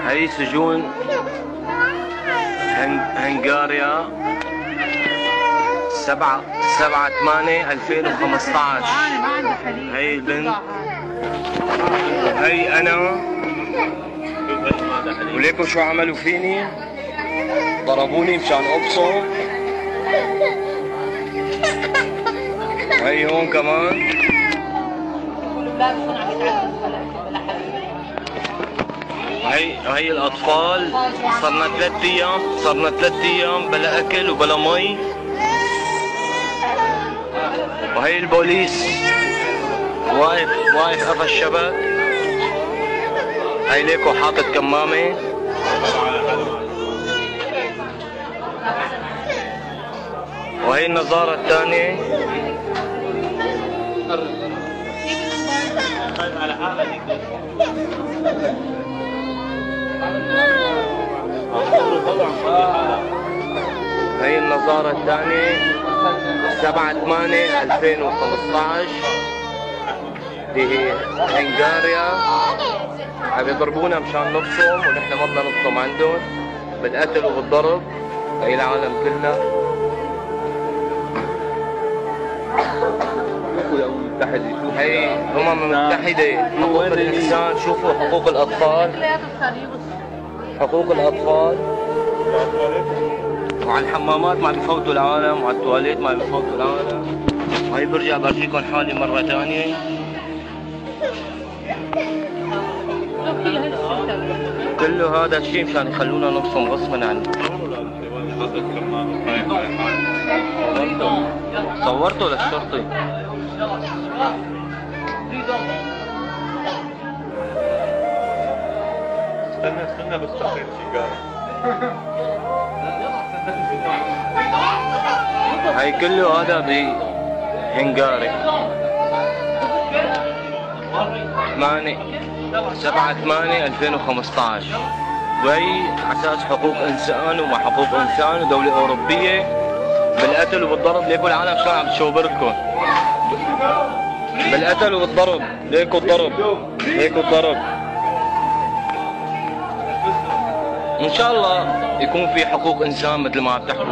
هي سجون هنغاريا 7/8/2015. هي البنت وهي انا، وليكوا شو عملوا فيني، ضربوني مشان ابصر. وهي هون كمان هي الاطفال. صرنا 3 ايام بلا اكل وبلا مي. وهي البوليس واقف قفا الشبك. هي ليكو حاطط كمامة. وهي النظارة الثانية. هي النظارة الثانية 7/8/2015 بهنغاريا. عم يضربونا مشان نبصم ونحن ما بدنا نبصم عندهم بالقتل وبالضرب. هي العالم كلها. هي متحدة حقوق الإنسان. شوفوا حقوق الأطفال، حقوق الأطفال. وعلى الحمامات ما عم بفوتوا العالم، وعلى التواليت ما عم بفوتوا العالم. وهي برجع برجيكم حالي مرة ثانية. كله هذا الشيء مشان يخلونا نبصم غصبا عنه. صورته للشرطي. استنى بس تاخذ سيجاره. هاي كله هذا بهنغاري. 7/8/2015. وهي اساس حقوق انسان وما حقوق انسان ودولة اوروبية بالقتل وبالضرب. ليكوا العالم شلون عم تشوبركم بالقتل وبالضرب. ليكوا الضرب، ليكوا الضرب. ان شاء الله يكون في حقوق انسان مثل ما عم تحكوا.